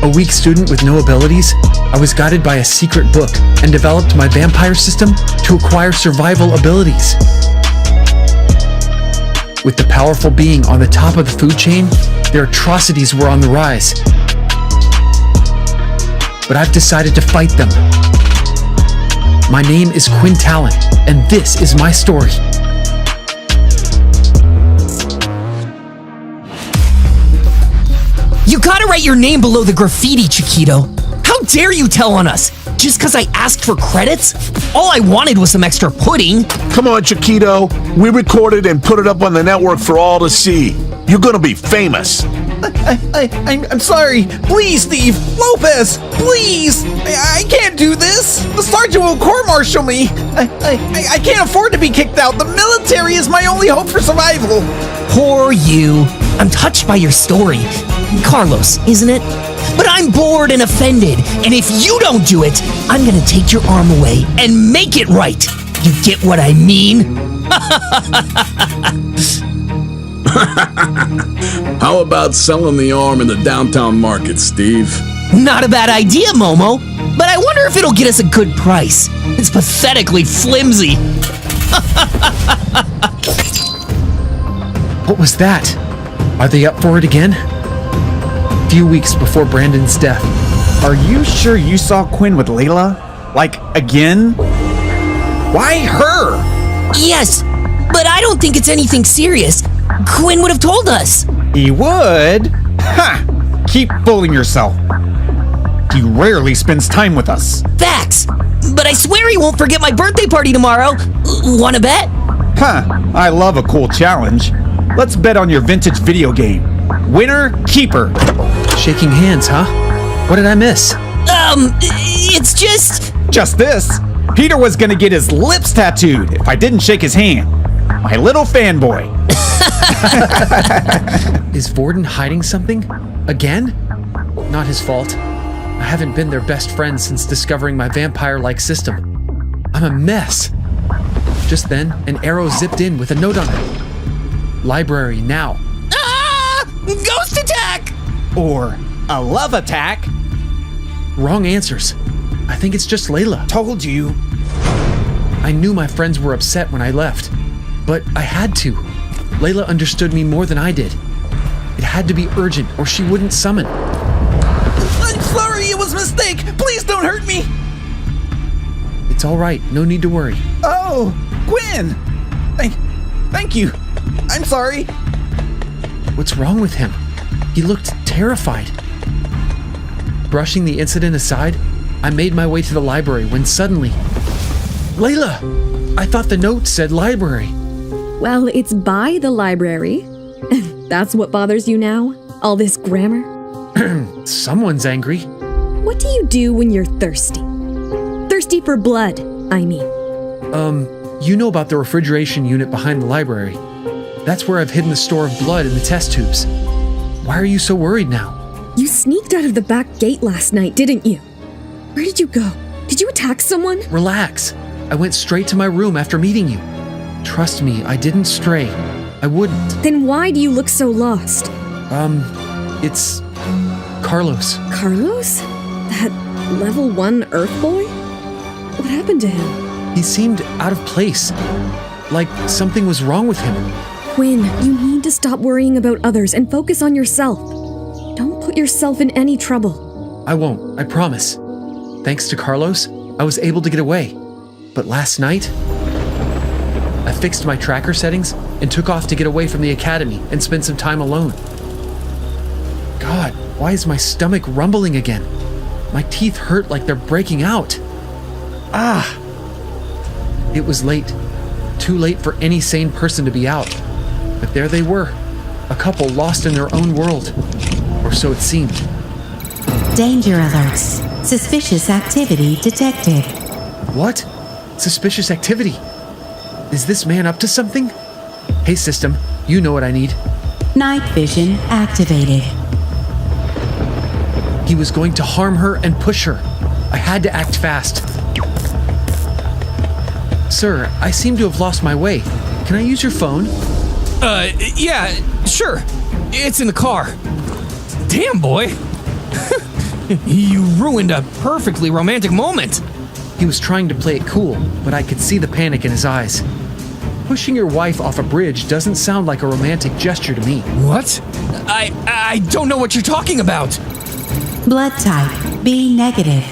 A weak student with no abilities, I was guided by a secret book and developed my vampire system to acquire survival abilities. With the powerful being on the top of the food chain, their atrocities were on the rise. But I've decided to fight them. My name is Quinn Talen, and this is my story. You gotta write your name below the graffiti, Chiquito. How dare you tell on us? Just because I asked for credits? All I wanted was some extra pudding. Come on, Chiquito. We recorded and put it up on the network for all to see. You're gonna be famous. I'm sorry. Please, Steve. Lopez, please. I can't do this. The sergeant will court-martial me. I can't afford to be kicked out. The military is my only hope for survival. Poor you. I'm touched by your story. Carlos, isn't it? But I'm bored and offended, and if you don't do it, I'm gonna take your arm away and make it right. You get what I mean? How about selling the arm in the downtown market, Steve? Not a bad idea, Momo. But I wonder if it'll get us a good price. It's pathetically flimsy. What was that? Are they up for it again? A few weeks before Brandon's death. Are you sure you saw Quinn with Layla? Like, again? Why her? Yes, but I don't think it's anything serious. Quinn would have told us. He would? Ha! Keep fooling yourself. He rarely spends time with us. Facts. But I swear he won't forget my birthday party tomorrow. Wanna bet? Huh, I love a cool challenge. Let's bet on your vintage video game. Winner, keeper. Shaking hands, huh? What did I miss? It's just... Just this. Peter was gonna get his lips tattooed if I didn't shake his hand. My little fanboy. Is Vorden hiding something? Again? Not his fault. I haven't been their best friend since discovering my vampire-like system. I'm a mess. Just then, an arrow zipped in with a note on it. Library now. Ah! Ghost attack! Or a love attack. Wrong answers. I think it's just Layla. Told you. I knew my friends were upset when I left, but I had to. Layla understood me more than I did. It had to be urgent or she wouldn't summon. I'm sorry, it was a mistake. Please don't hurt me. It's all right. No need to worry. Oh, Quinn. Thank you. I'm sorry. What's wrong with him? He looked terrified. Brushing the incident aside, I made my way to the library when suddenly... Layla! I thought the note said library. Well, it's by the library. That's what bothers you now? All this grammar? Someone's angry. What do you do when you're thirsty? Thirsty for blood, I mean. You know about the refrigeration unit behind the library. That's where I've hidden the store of blood in the test tubes. Why are you so worried now? You sneaked out of the back gate last night, didn't you? Where did you go? Did you attack someone? Relax. I went straight to my room after meeting you. Trust me, I didn't stray. I wouldn't. Then why do you look so lost? It's... Carlos. Carlos? That level 1 Earth boy? What happened to him? He seemed out of place. Like something was wrong with him. Quinn, you need to stop worrying about others and focus on yourself. Don't put yourself in any trouble. I won't, I promise. Thanks to Carlos, I was able to get away. But last night, I fixed my tracker settings and took off to get away from the academy and spend some time alone. God, why is my stomach rumbling again? My teeth hurt like they're breaking out. It was late. Too late for any sane person to be out. But there they were, a couple lost in their own world. Or so it seemed. Danger alerts. Suspicious activity detected. What? Suspicious activity? Is this man up to something? Hey system, you know what I need. Night vision activated. He was going to harm her and push her. I had to act fast. Sir, I seem to have lost my way. Can I use your phone? Yeah, sure. It's in the car. Damn, boy. You ruined a perfectly romantic moment. He was trying to play it cool, but I could see the panic in his eyes. Pushing your wife off a bridge doesn't sound like a romantic gesture to me. What? I don't know what you're talking about. Blood type B negative.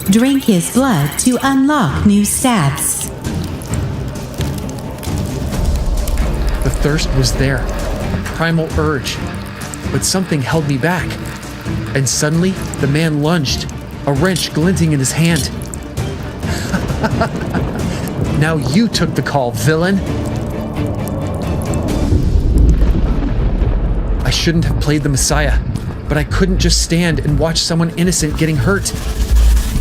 Drink his blood to unlock new stats. The thirst was there, primal urge, but something held me back. And suddenly, the man lunged, a wrench glinting in his hand. Now you took the call, villain. I shouldn't have played the Messiah, but I couldn't just stand and watch someone innocent getting hurt.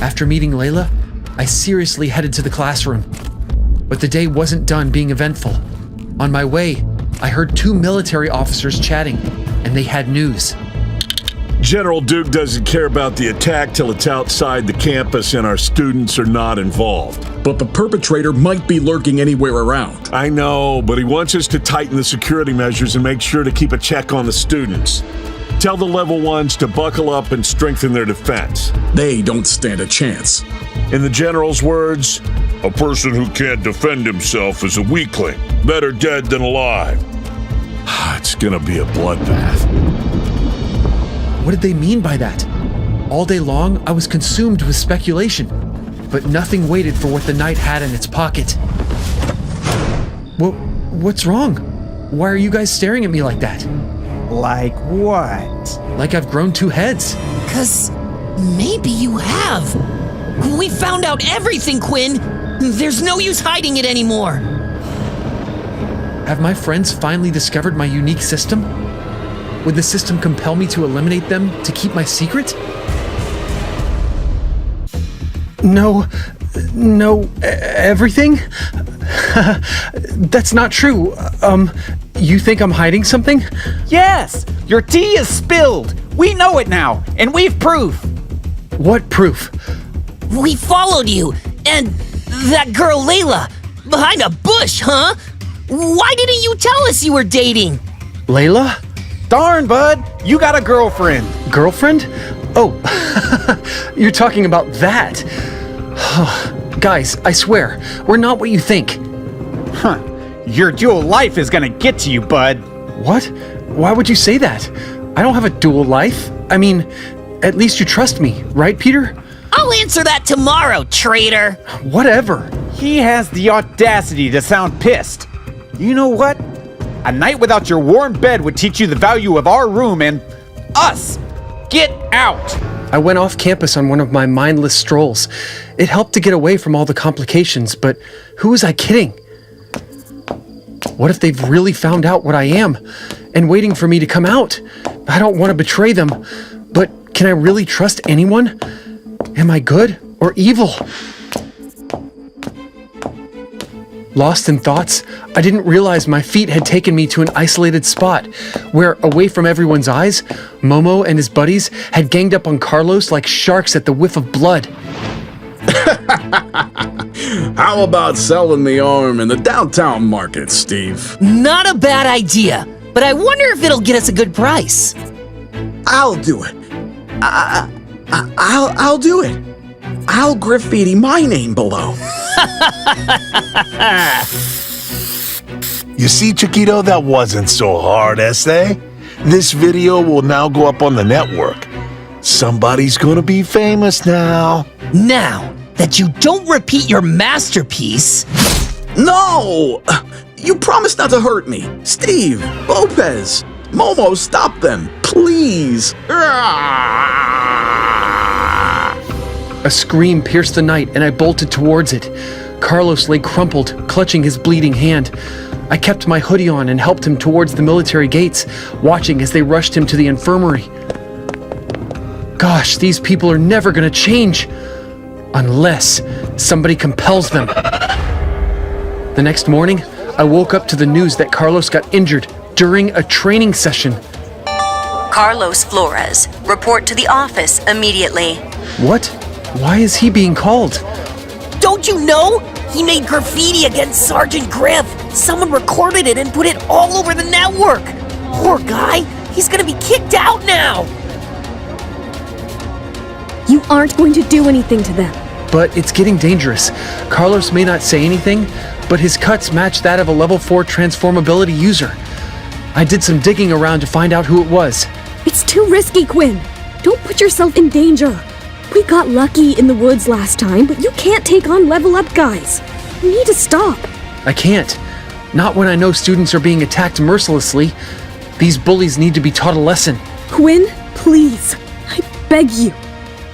After meeting Layla, I seriously headed to the classroom. But the day wasn't done being eventful. On my way, I heard 2 military officers chatting, and they had news. General Duke doesn't care about the attack till it's outside the campus and our students are not involved. But the perpetrator might be lurking anywhere around. I know, but he wants us to tighten the security measures and make sure to keep a check on the students. Tell the level 1s to buckle up and strengthen their defense. They don't stand a chance. In the General's words, a person who can't defend himself is a weakling. Better dead than alive. It's gonna be a bloodbath. What did they mean by that? All day long, I was consumed with speculation, but nothing waited for what the night had in its pocket. What's wrong? Why are you guys staring at me like that? Like what? Like I've grown 2 heads. 'Cause maybe you have. We found out everything, Quinn. There's no use hiding it anymore. Have my friends finally discovered my unique system? Would the system compel me to eliminate them to keep my secret? No, everything? That's not true. You think I'm hiding something? Yes! Your tea is spilled! We know it now, and we've proof! What proof? We followed you, and that girl Layla, behind a bush, huh? Why didn't you tell us you were dating? Layla? Darn, bud! You got a girlfriend! Girlfriend? Oh, you're talking about that. Guys, I swear, we're not what you think. Huh. Your dual life is gonna get to you, bud. What? Why would you say that? I don't have a dual life. I mean, at least you trust me, right, Peter? I'll answer that tomorrow, traitor. Whatever. He has the audacity to sound pissed. You know what? A night without your warm bed would teach you the value of our room and us. Get out! I went off campus on one of my mindless strolls. It helped to get away from all the complications, but who was I kidding? What if they've really found out what I am and waiting for me to come out? I don't want to betray them, but can I really trust anyone? Am I good or evil? Lost in thoughts, I didn't realize my feet had taken me to an isolated spot where, away from everyone's eyes, Momo and his buddies had ganged up on Carlos like sharks at the whiff of blood. How about selling the arm in the downtown market, Steve? Not a bad idea, but I wonder if it'll get us a good price. I'll do it. I'll do it. I'll graffiti my name below. You see, Chiquito, that wasn't so hard, essay. This video will now go up on the network. Somebody's gonna be famous now. Now that you don't repeat your masterpiece. No! You promised not to hurt me. Steve, Lopez, Momo, stop them, please. A scream pierced the night and I bolted towards it. Carlos lay crumpled, clutching his bleeding hand. I kept my hoodie on and helped him towards the military gates, watching as they rushed him to the infirmary. Gosh, these people are never gonna change. Unless somebody compels them. The next morning, I woke up to the news that Carlos got injured during a training session. Carlos Flores, report to the office immediately. What? Why is he being called? Don't you know? He made graffiti against Sergeant Griff. Someone recorded it and put it all over the network. Poor guy. He's gonna be kicked out now. You aren't going to do anything to them. But it's getting dangerous. Carlos may not say anything, but his cuts match that of a level 4 transformability user. I did some digging around to find out who it was. It's too risky, Quinn. Don't put yourself in danger. We got lucky in the woods last time, but you can't take on level up guys. You need to stop. I can't. Not when I know students are being attacked mercilessly. These bullies need to be taught a lesson. Quinn, please. I beg you.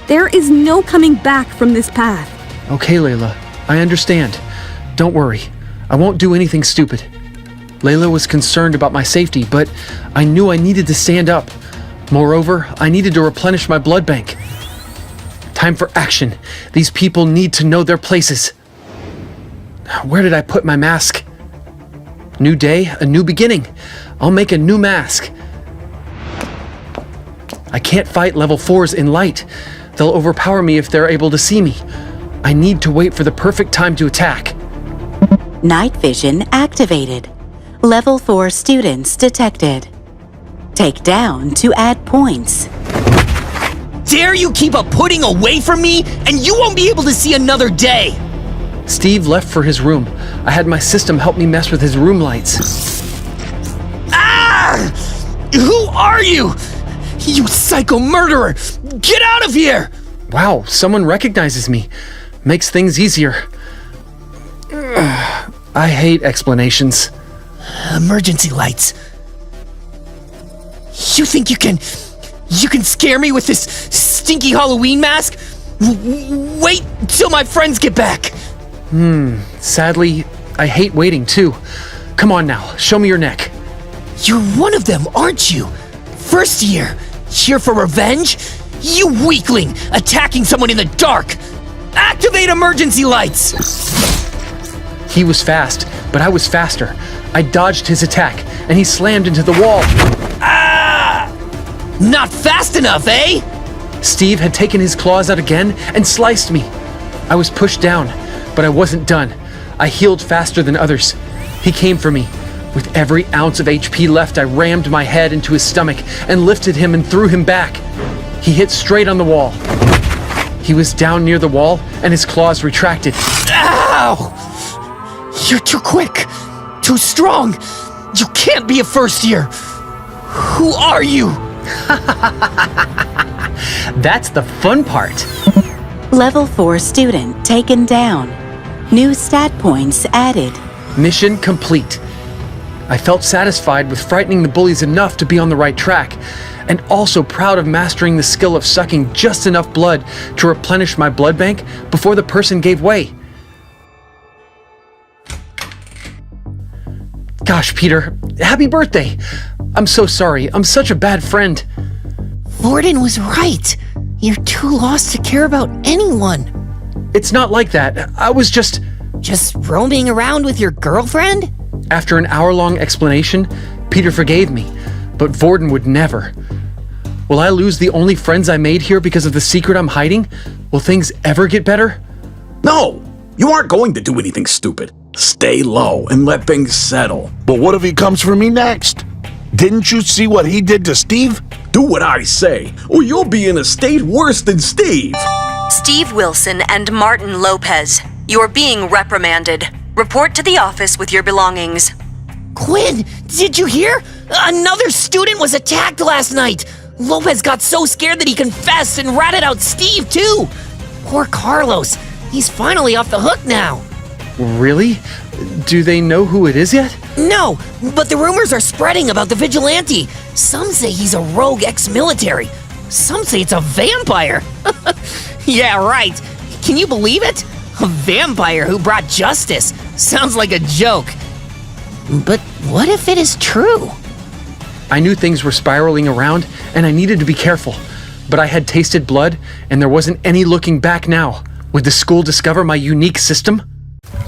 There is no coming back from this path. Okay, Layla. I understand. Don't worry. I won't do anything stupid. Layla was concerned about my safety, but I knew I needed to stand up. Moreover, I needed to replenish my blood bank. Time for action. These people need to know their places. Where did I put my mask? New day, a new beginning. I'll make a new mask. I can't fight level 4s in light. They'll overpower me if they're able to see me. I need to wait for the perfect time to attack. Night vision activated. Level 4 students detected. Take down to add points. Dare you keep a pudding away from me, and you won't be able to see another day! Steve left for his room. I had my system help me mess with his room lights. Ah! Who are you? You psycho murderer! Get out of here! Wow, someone recognizes me. Makes things easier. I hate explanations. Emergency lights. You think you can scare me with this stinky Halloween mask? Wait till my friends get back. Sadly, I hate waiting too. Come on now, show me your neck. You're one of them, aren't you? First year, here for revenge? You weakling, attacking someone in the dark. Activate emergency lights. He was fast, but I was faster. I dodged his attack, and he slammed into the wall. Ah! Not fast enough, eh? Steve had taken his claws out again and sliced me. I was pushed down, but I wasn't done. I healed faster than others. He came for me. With every ounce of HP left, I rammed my head into his stomach and lifted him and threw him back. He hit straight on the wall. He was down near the wall, and his claws retracted. Ow! You're too quick, too strong. You can't be a first year. Who are you? That's the fun part. Level 4 student taken down. New stat points added. Mission complete. I felt satisfied with frightening the bullies enough to be on the right track, and also proud of mastering the skill of sucking just enough blood to replenish my blood bank before the person gave way. Gosh, Peter, happy birthday! I'm so sorry. I'm such a bad friend. Vorden was right. You're too lost to care about anyone. It's not like that. I was just... Just roaming around with your girlfriend? After an hour-long explanation, Peter forgave me, but Vorden would never. Will I lose the only friends I made here because of the secret I'm hiding? Will things ever get better? No, you aren't going to do anything stupid. Stay low and let things settle. But what if he comes for me next? Didn't you see what he did to Steve? Do what I say, or you'll be in a state worse than Steve. Steve Wilson and Martin Lopez, you're being reprimanded. Report to the office with your belongings. Quinn, did you hear? Another student was attacked last night. Lopez got so scared that he confessed and ratted out Steve, too. Poor Carlos. He's finally off the hook now. Really? Do they know who it is yet? No, but the rumors are spreading about the vigilante. Some say he's a rogue ex-military. Some say it's a vampire. Yeah, right. Can you believe it? A vampire who brought justice. Sounds like a joke. But what if it is true? I knew things were spiraling around, and I needed to be careful. But I had tasted blood, and there wasn't any looking back now. Would the school discover my unique system?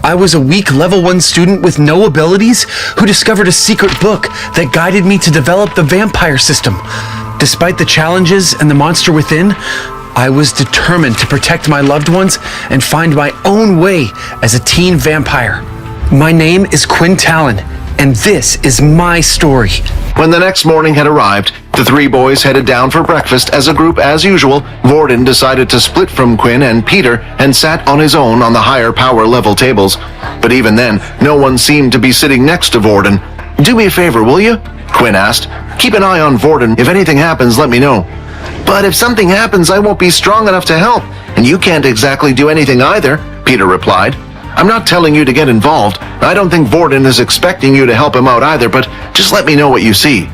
I was a weak level 1 student with no abilities who discovered a secret book that guided me to develop the vampire system. Despite the challenges and the monster within, I was determined to protect my loved ones and find my own way as a teen vampire. My name is Quinn Talen, and this is my story. When the next morning had arrived, The three boys headed down for breakfast as a group as usual. Vorden decided to split from Quinn and Peter and sat on his own on the higher power level tables. But even then, no one seemed to be sitting next to Vorden. "Do me a favor, will you?" Quinn asked. "Keep an eye on Vorden. If anything happens, let me know." "But if something happens, I won't be strong enough to help, and you can't exactly do anything either," Peter replied. "I'm not telling you to get involved. I don't think Vorden is expecting you to help him out either, but just let me know what you see."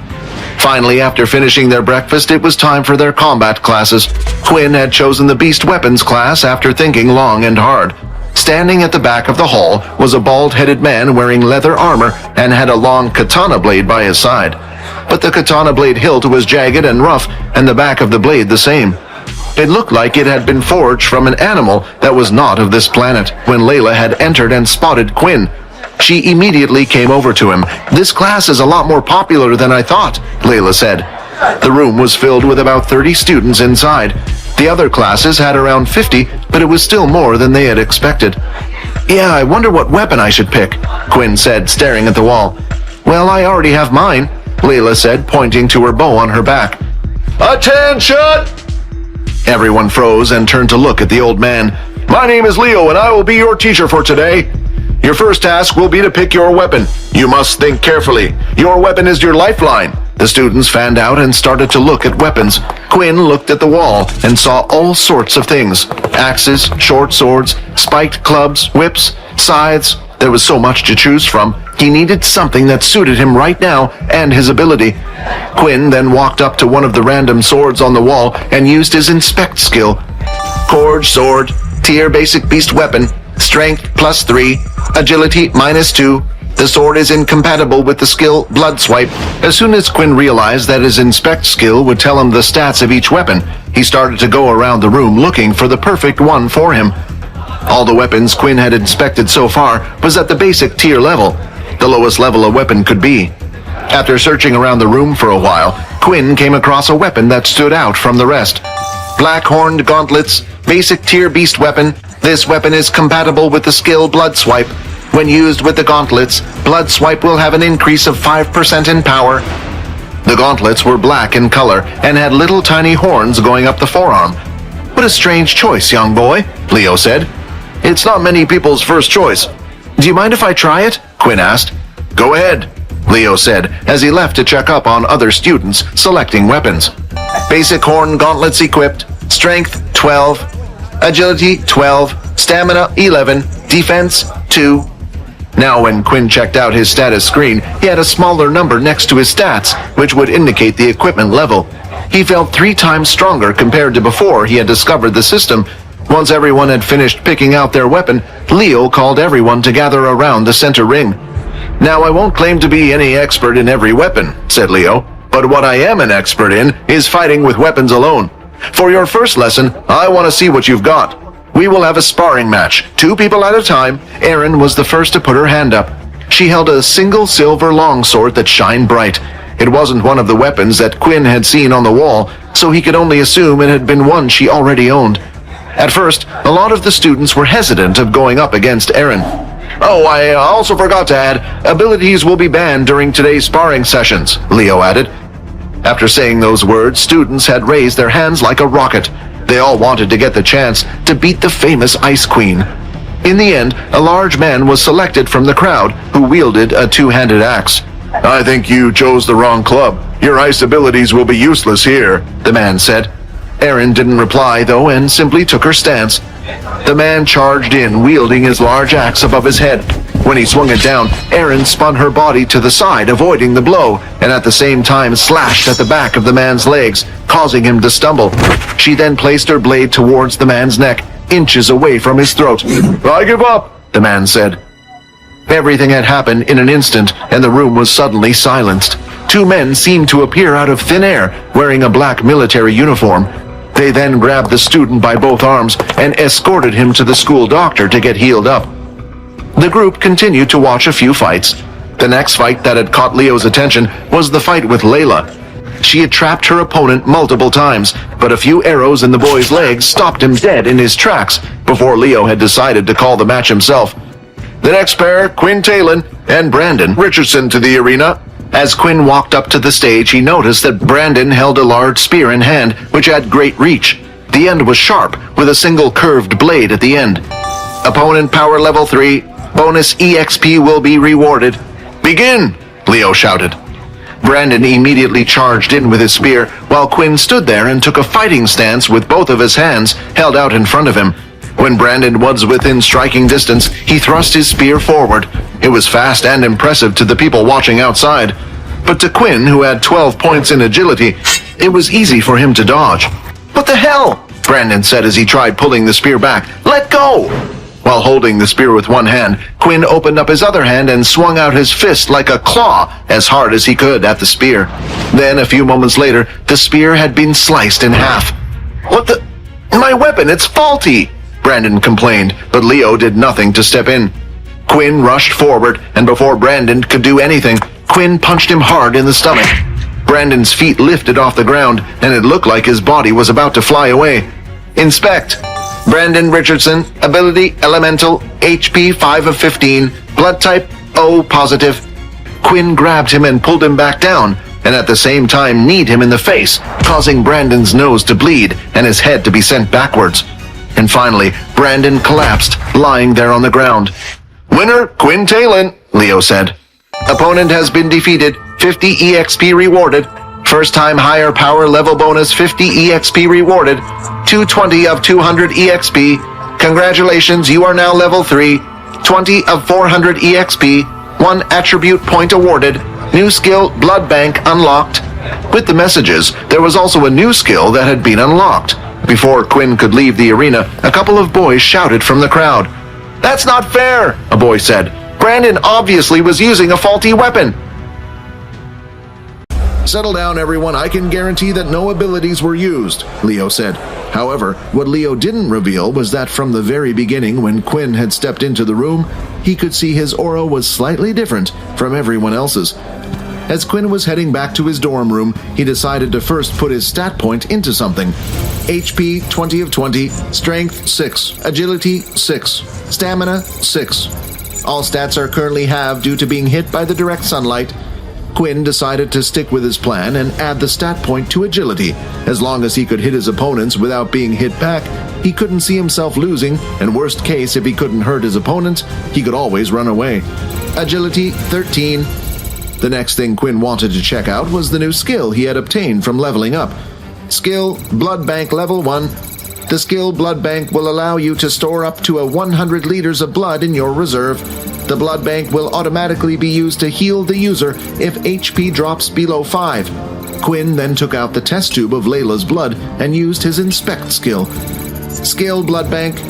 Finally, after finishing their breakfast, it was time for their combat classes. Quinn had chosen the Beast Weapons class after thinking long and hard. Standing at the back of the hall was a bald-headed man wearing leather armor and had a long katana blade by his side. But the katana blade hilt was jagged and rough, and the back of the blade the same. It looked like it had been forged from an animal that was not of this planet. When Layla had entered and spotted Quinn, she immediately came over to him. "This class is a lot more popular than I thought," Layla said. The room was filled with about 30 students inside. The other classes had around 50, but it was still more than they had expected. "Yeah, I wonder what weapon I should pick," Quinn said, staring at the wall. "Well, I already have mine," Layla said, pointing to her bow on her back. "Attention!" Everyone froze and turned to look at the old man. "My name is Leo, and I will be your teacher for today. Your first task will be to pick your weapon. You must think carefully. Your weapon is your lifeline." The students fanned out and started to look at weapons. Quinn looked at the wall and saw all sorts of things. Axes, short swords, spiked clubs, whips, scythes. There was so much to choose from. He needed something that suited him right now and his ability. Quinn then walked up to one of the random swords on the wall and used his inspect skill. Forge sword, tier basic beast weapon, strength +3, agility -2. The sword is incompatible with the skill Blood Swipe. As soon as Quinn realized that his inspect skill would tell him the stats of each weapon, he started to go around the room looking for the perfect one for him. All the weapons Quinn had inspected so far was at the basic tier level, the lowest level a weapon could be. After searching around the room for a while, Quinn came across a weapon that stood out from the rest. Black Horned Gauntlets, basic tier beast weapon. This weapon is compatible with the skill Blood Swipe. When used with the gauntlets, Blood Swipe will have an increase of 5% in power. The gauntlets were black in color and had little tiny horns going up the forearm. "What a strange choice, young boy," Leo said. "It's not many people's first choice. Do you mind if I try it?" Quinn asked. "Go ahead," Leo said as he left to check up on other students selecting weapons. Basic horn gauntlets equipped, strength 12, agility 12, stamina 11, defense 2. Now when Quinn checked out his status screen, he had a smaller number next to his stats, which would indicate the equipment level. He felt 3 times stronger compared to before he had discovered the system. Once everyone had finished picking out their weapon, Leo called everyone to gather around the center ring. "Now, I won't claim to be any expert in every weapon," said Leo, "but what I am an expert in is fighting with weapons alone. For your first lesson, I want to see what you've got. We will have a sparring match, 2 people at a time." Erin was the first to put her hand up. She held a single silver longsword that shined bright. It wasn't one of the weapons that Quinn had seen on the wall, so he could only assume it had been one she already owned. At first, a lot of the students were hesitant of going up against Erin. "Oh, I also forgot to add, abilities will be banned during today's sparring sessions," Leo added. After saying those words, students had raised their hands like a rocket. They all wanted to get the chance to beat the famous Ice Queen. In the end, a large man was selected from the crowd who wielded a 2-handed axe. "I think you chose the wrong club. Your ice abilities will be useless here," the man said. Erin didn't reply, though, and simply took her stance. The man charged in, wielding his large axe above his head. When he swung it down, Erin spun her body to the side, avoiding the blow, and at the same time slashed at the back of the man's legs, causing him to stumble. She then placed her blade towards the man's neck, inches away from his throat. "I give up," the man said. Everything had happened in an instant, and the room was suddenly silenced. 2 men seemed to appear out of thin air, wearing a black military uniform. They then grabbed the student by both arms and escorted him to the school doctor to get healed up. The group continued to watch a few fights. The next fight that had caught Leo's attention was the fight with Layla. She had trapped her opponent multiple times, but a few arrows in the boy's legs stopped him dead in his tracks before Leo had decided to call the match himself. "The next pair, Quinn Talen and Brandon Richardson to the arena. As Quinn walked up to the stage, he noticed that Brandon held a large spear in hand, which had great reach. The end was sharp, with a single curved blade at the end. Opponent power level 3. Bonus EXP will be rewarded. Begin! Leo shouted. Brandon immediately charged in with his spear, while Quinn stood there and took a fighting stance with both of his hands held out in front of him. When Brandon was within striking distance, he thrust his spear forward. It was fast and impressive to the people watching outside. But to Quinn, who had 12 points in agility, it was easy for him to dodge. "What the hell?" Brandon said as he tried pulling the spear back. "Let go!" While holding the spear with one hand, Quinn opened up his other hand and swung out his fist like a claw as hard as he could at the spear. Then, a few moments later, the spear had been sliced in half. "What the? My weapon, it's faulty!" Brandon complained, but Leo did nothing to step in. Quinn rushed forward, and before Brandon could do anything, Quinn punched him hard in the stomach. Brandon's feet lifted off the ground, and it looked like his body was about to fly away. Inspect. Brandon Richardson, ability elemental, HP 5 of 15, blood type O positive. Quinn grabbed him and pulled him back down, and at the same time kneed him in the face, causing Brandon's nose to bleed and his head to be sent backwards. And finally, Brandon collapsed, lying there on the ground. "Winner, Quinn Talen," Leo said. "Opponent has been defeated, 50 EXP rewarded. First time higher power level bonus 50 EXP rewarded. 220 of 200 EXP. Congratulations, you are now level 3. 20 of 400 EXP. 1 attribute point awarded. New skill, Blood Bank, unlocked." With the messages, there was also a new skill that had been unlocked. Before Quinn could leave the arena, a couple of boys shouted from the crowd. "That's not fair," a boy said. "Brandon obviously was using a faulty weapon." "Settle down, everyone. I can guarantee that no abilities were used," Leo said. However, what Leo didn't reveal was that from the very beginning, when Quinn had stepped into the room, he could see his aura was slightly different from everyone else's. As Quinn was heading back to his dorm room, he decided to first put his stat point into something. HP 20 of 20, Strength 6, Agility 6, Stamina 6. All stats are currently halved due to being hit by the direct sunlight. Quinn decided to stick with his plan and add the stat point to agility. As long as he could hit his opponents without being hit back, he couldn't see himself losing, and worst case, if he couldn't hurt his opponent, he could always run away. Agility 13. The next thing Quinn wanted to check out was the new skill he had obtained from leveling up. Skill, Blood Bank level 1. The skill Blood Bank will allow you to store up to 100 liters of blood in your reserve. The blood bank will automatically be used to heal the user if HP drops below 5. Quinn then took out the test tube of Layla's blood and used his inspect skill. Skill Blood Bank.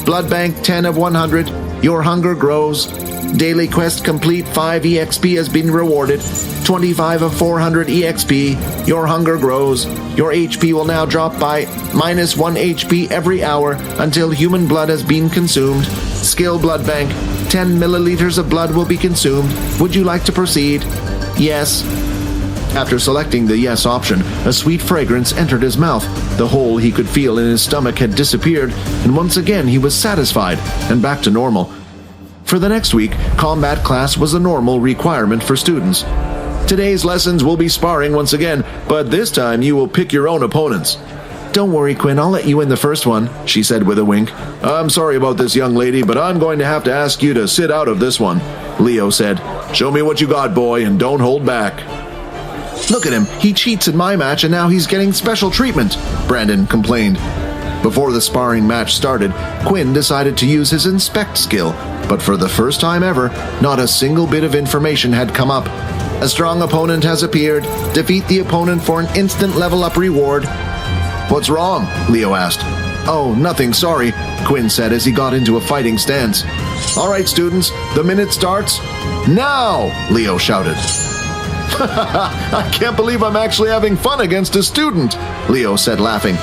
Blood Bank 10 of 100. Your hunger grows. Daily quest complete 5 EXP has been rewarded. 25 of 400 EXP. Your hunger grows. Your HP will now drop by -1 HP every hour until human blood has been consumed. Skill Blood Bank. 10 milliliters of blood will be consumed. Would you like to proceed? Yes. After selecting the yes option, a sweet fragrance entered his mouth. The hole he could feel in his stomach had disappeared, and once again he was satisfied and back to normal. For the next week, combat class was a normal requirement for students. Today's lessons will be sparring once again, but this time you will pick your own opponents. "Don't worry, Quinn, I'll let you in the first one," she said with a wink. "I'm sorry about this, young lady, but I'm going to have to ask you to sit out of this one," Leo said. "Show me what you got, boy, and don't hold back." "Look at him, he cheats in my match and now he's getting special treatment," Brandon complained. Before the sparring match started, Quinn decided to use his inspect skill, but for the first time ever, not a single bit of information had come up. "A strong opponent has appeared. Defeat the opponent for an instant level up reward." "What's wrong?" Leo asked. "Oh, nothing, sorry," Quinn said as he got into a fighting stance. "All right, students, the minute starts now," Leo shouted. "I can't believe I'm actually having fun against a student," Leo said, laughing.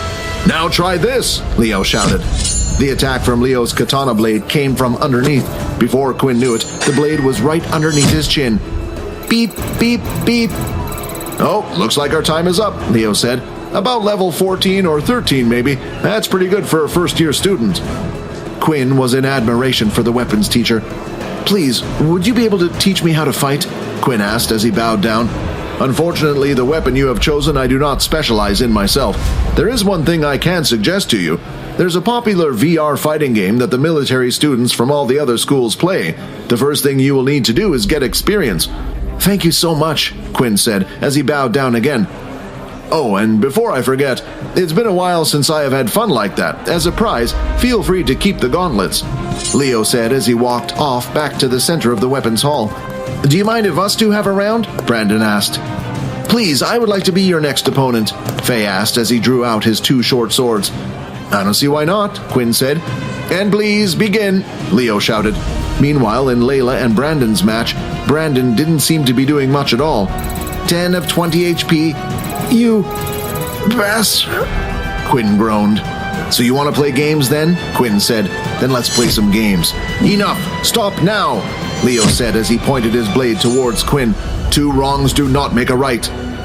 "Now try this," Leo shouted. The attack from Leo's katana blade came from underneath. Before Quinn knew it, the blade was right underneath his chin. Beep, beep, beep. "Oh, looks like our time is up," Leo said. "About level 14 or 13, maybe. That's pretty good for a first-year student." Quinn was in admiration for the weapons teacher. "Please, would you be able to teach me how to fight?" Quinn asked as he bowed down. Unfortunately, the weapon you have chosen I do not specialize in myself. There is one thing I can suggest to you. There's a popular VR fighting game that the military students from all the other schools play. The first thing you will need to do is get experience. Thank you so much, Quinn said as he bowed down again. Oh, and before I forget, it's been a while since I have had fun like that. As a prize, feel free to keep the gauntlets, Leo said as he walked off back to the center of the weapons hall. Do you mind if us two have a round? Brandon asked. Please, I would like to be your next opponent, Faye asked as he drew out his two short swords. I don't see why not, Quinn said. And please, begin, Leo shouted. Meanwhile, in Layla and Brandon's match, Brandon didn't seem to be doing much at all. 10 of 20 HP. You bastard, Quinn groaned. So you want to play games then? Quinn said. Then let's play some games. Enough! Stop now! Leo said as he pointed his blade towards Quinn. 2 wrongs do not make a right.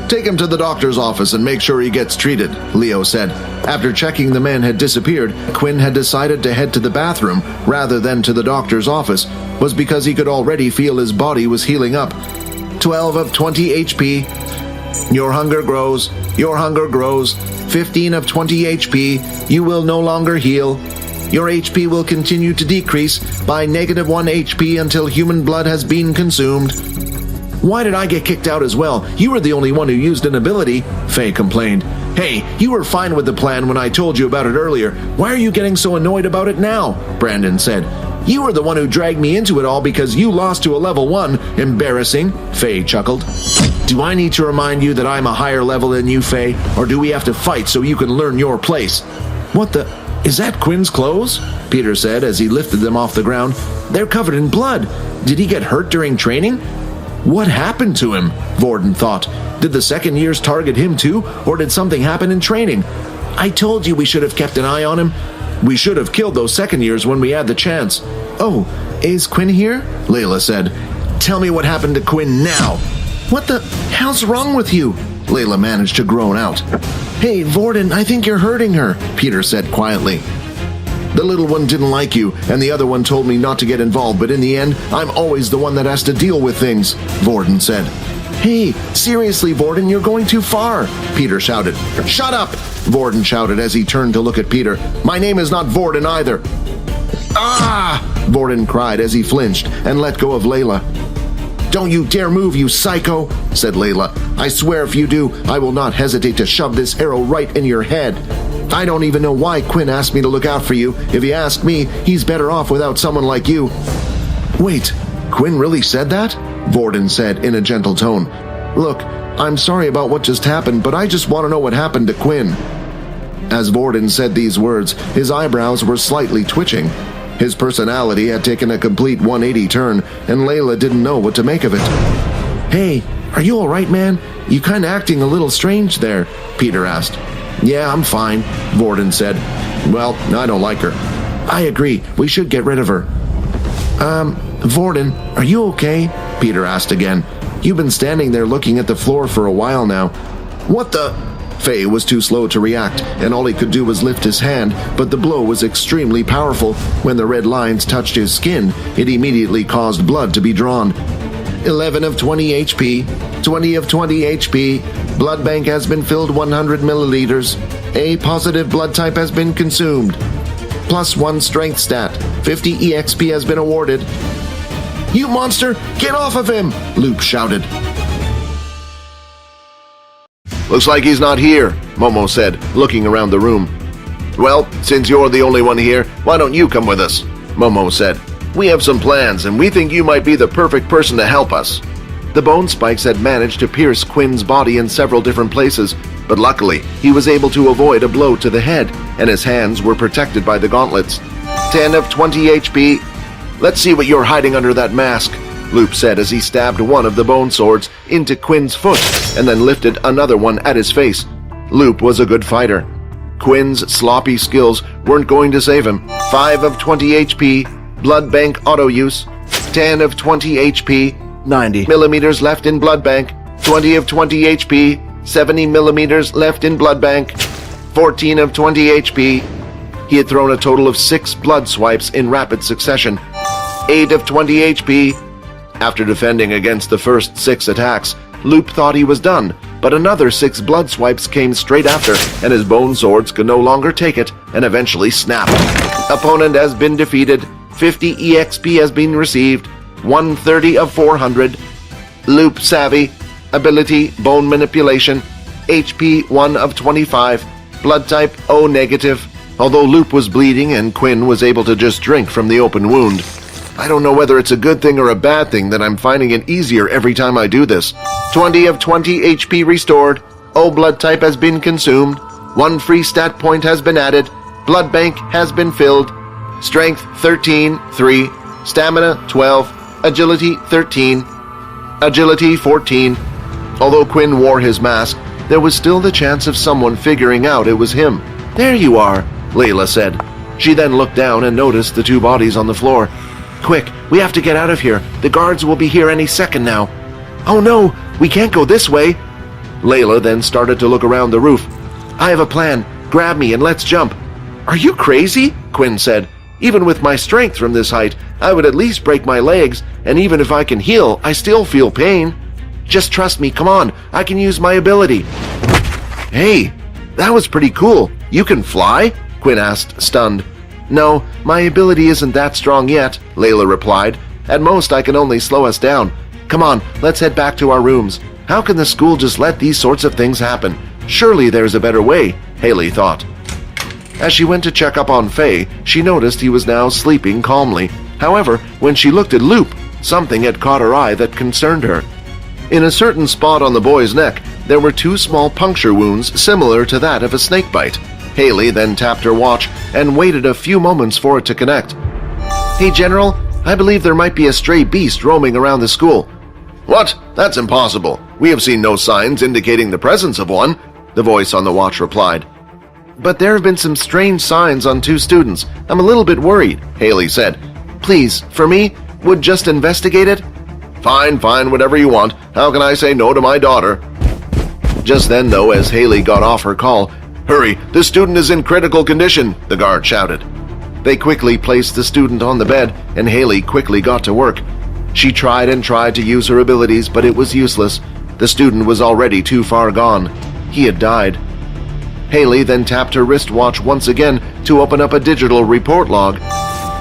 Take him to the doctor's office and make sure he gets treated, Leo said. After checking the man had disappeared, Quinn had decided to head to the bathroom rather than to the doctor's office, was because he could already feel his body was healing up. 12 of 20 HP. Your hunger grows. Your hunger grows. 15 of 20 HP. You will no longer heal. Your HP will continue to decrease by -1 HP until human blood has been consumed. Why did I get kicked out as well? You were the only one who used an ability, Faye complained. Hey, you were fine with the plan when I told you about it earlier. Why are you getting so annoyed about it now? Brandon said. You were the one who dragged me into it all because you lost to a level 1. Embarrassing, Faye chuckled. Do I need to remind you that I'm a higher level than you, Faye? Or do we have to fight so you can learn your place? What the... Is that Quinn's clothes? Peter said as he lifted them off the ground. They're covered in blood. Did he get hurt during training? What happened to him? Vorden thought. Did the second years target him too, or did something happen in training? I told you we should have kept an eye on him. We should have killed those second years when we had the chance. Oh, is Quinn here? Layla said. Tell me what happened to Quinn now. What the hell's wrong with you? Layla managed to groan out. Hey, Vorden, I think you're hurting her, Peter said quietly. The little one didn't like you, and the other one told me not to get involved, but in the end, I'm always the one that has to deal with things, Vorden said. Hey, seriously, Vorden, you're going too far, Peter shouted. Shut up, Vorden shouted as he turned to look at Peter. My name is not Vorden either. Ah, Vorden cried as he flinched and let go of Layla. Don't you dare move, you psycho, said Layla. I swear if you do, I will not hesitate to shove this arrow right in your head. I don't even know why Quinn asked me to look out for you. If you ask me, he's better off without someone like you. Wait, Quinn really said that? Vorden said in a gentle tone. Look, I'm sorry about what just happened, but I just want to know what happened to Quinn. As Vorden said these words, his eyebrows were slightly twitching. His personality had taken a complete 180 turn, and Layla didn't know what to make of it. Hey, are you all right, man? You kind of acting a little strange there, Peter asked. Yeah, I'm fine, Vorden said. Well, I don't like her. I agree, we should get rid of her. Vorden, are you okay? Peter asked again. You've been standing there looking at the floor for a while now. What the... Faye was too slow to react, and all he could do was lift his hand, but the blow was extremely powerful. When the red lines touched his skin, it immediately caused blood to be drawn. 11 of 20 HP, 20 of 20 HP, blood bank has been filled 100 milliliters, A positive blood type has been consumed, +1 strength stat, 50 EXP has been awarded. You monster, get off of him, Loop shouted. Looks like he's not here, Momo said, looking around the room. Well, since you're the only one here, why don't you come with us? Momo said. We have some plans, and we think you might be the perfect person to help us. The bone spikes had managed to pierce Quinn's body in several different places, but luckily, he was able to avoid a blow to the head, and his hands were protected by the gauntlets. 10 of 20 HP. Let's see what you're hiding under that mask, Loop said as he stabbed one of the bone swords into Quinn's foot, and then lifted another one at his face. Loop was a good fighter. Quinn's sloppy skills weren't going to save him. 5 of 20 HP. Blood bank auto use, 10 of 20 HP, 90 millimeters left in blood bank, 20 of 20 HP, 70 millimeters left in blood bank, 14 of 20 HP. He had thrown a total of 6 blood swipes in rapid succession. 8 of 20 HP, After defending against the first 6 attacks, Loop thought he was done, but another 6 blood swipes came straight after, and his bone swords could no longer take it and eventually snapped. Opponent has been defeated. 50 EXP has been received. 130 of 400. Loop savvy. Ability bone manipulation. HP 1 of 25. Blood type O negative. Although Loop was bleeding and Quinn was able to just drink from the open wound. I don't know whether it's a good thing or a bad thing that I'm finding it easier every time I do this. 20 of 20 HP restored. O blood type has been consumed. 1 free stat point has been added. Blood bank has been filled. Strength 13, 3. Stamina 12. Agility 13. Agility 14. Although Quinn wore his mask, there was still the chance of someone figuring out it was him. "There you are," Layla said. She then looked down and noticed the 2 bodies on the floor. "Quick, we have to get out of here. The guards will be here any second now." "Oh no, we can't go this way." Layla then started to look around the roof. "I have a plan. Grab me and let's jump." "Are you crazy?" Quinn said. "Even with my strength from this height, I would at least break my legs, and even if I can heal, I still feel pain." "Just trust me, come on, I can use my ability." "Hey, that was pretty cool. You can fly?" Quinn asked, stunned. "No, my ability isn't that strong yet," Layla replied. "At most, I can only slow us down. Come on, let's head back to our rooms. How can the school just let these sorts of things happen? Surely there's a better way," Haley thought. As she went to check up on Faye, she noticed he was now sleeping calmly. However, when she looked at Loop, something had caught her eye that concerned her. In a certain spot on the boy's neck, there were 2 small puncture wounds similar to that of a snake bite. Haley then tapped her watch and waited a few moments for it to connect. "Hey, General, I believe there might be a stray beast roaming around the school." "What? That's impossible. We have seen no signs indicating the presence of one," the voice on the watch replied. "But there have been some strange signs on 2 students. I'm a little bit worried," Haley said. "Please, for me, would just investigate it?" Fine, whatever you want. How can I say no to my daughter?" Just then, though, as Haley got off her call, "Hurry, this student is in critical condition," the guard shouted. They quickly placed the student on the bed, and Haley quickly got to work. She tried and tried to use her abilities, but it was useless. The student was already too far gone. He had died. Haley then tapped her wristwatch once again to open up a digital report log.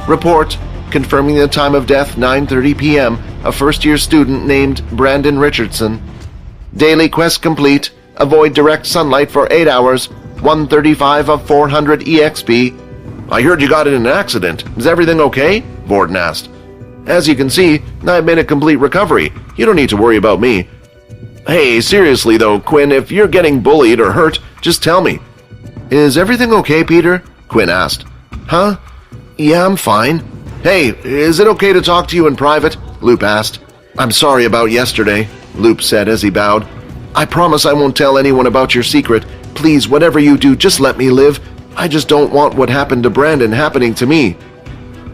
Report, confirming the time of death 9:30 p.m., a first-year student named Brandon Richardson. Daily quest complete. Avoid direct sunlight for 8 hours. 135 of 400 EXP. "I heard you got in an accident. Is everything okay?" Borden asked. "As you can see, I've made a complete recovery. You don't need to worry about me." "Hey, seriously though, Quinn, if you're getting bullied or hurt, just tell me." "Is everything okay, Peter?" Quinn asked. "Huh? Yeah, I'm fine." "Hey, is it okay to talk to you in private?" Loop asked. "I'm sorry about yesterday," Loop said as he bowed. "I promise I won't tell anyone about your secret. Please, whatever you do, just let me live. I just don't want what happened to Brandon happening to me."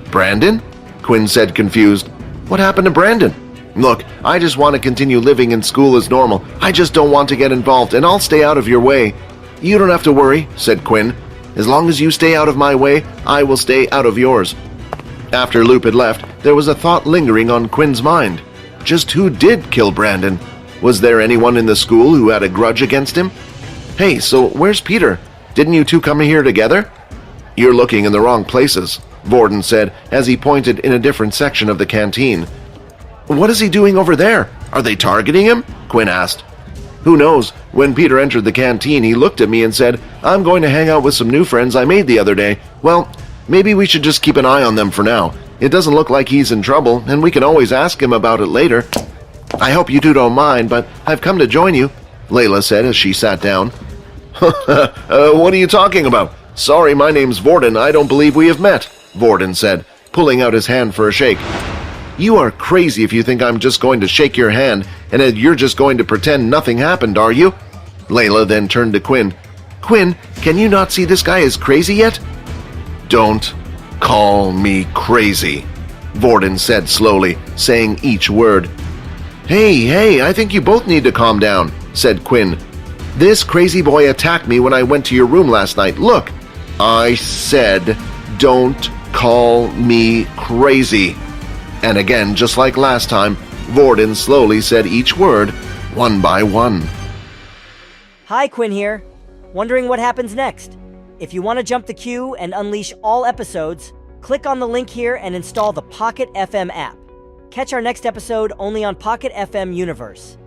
"Brandon?" Quinn said, confused. "What happened to Brandon?" "Look, I just want to continue living in school as normal. I just don't want to get involved, and I'll stay out of your way." "You don't have to worry," said Quinn. "As long as you stay out of my way, I will stay out of yours." After Loop had left, there was a thought lingering on Quinn's mind. Just who did kill Brandon? Was there anyone in the school who had a grudge against him? "Hey, so where's Peter? Didn't you 2 come here together?" "You're looking in the wrong places," Borden said as he pointed in a different section of the canteen. "What is he doing over there? Are they targeting him?" Quinn asked. "Who knows? When Peter entered the canteen, he looked at me and said, 'I'm going to hang out with some new friends I made the other day.' Well, maybe we should just keep an eye on them for now. It doesn't look like he's in trouble, and we can always ask him about it later." "I hope you 2 don't mind, but I've come to join you," Layla said as she sat down. What are you talking about? Sorry, my name's Borden. I don't believe we have met," Borden said, pulling out his hand for a shake. "You are crazy if you think I'm just going to shake your hand and that you're just going to pretend nothing happened, are you?" Layla then turned to Quinn. "Quinn, can you not see this guy is crazy yet?" "Don't call me crazy," Borden said slowly, saying each word. Hey, I think you both need to calm down," said Quinn. "This crazy boy attacked me when I went to your room last night. Look." "I said, don't call me crazy." And again, just like last time, Vorden slowly said each word, one by one. Hi, Quinn here. Wondering what happens next? If you want to jump the queue and unleash all episodes, click on the link here and install the Pocket FM app. Catch our next episode only on Pocket FM Universe.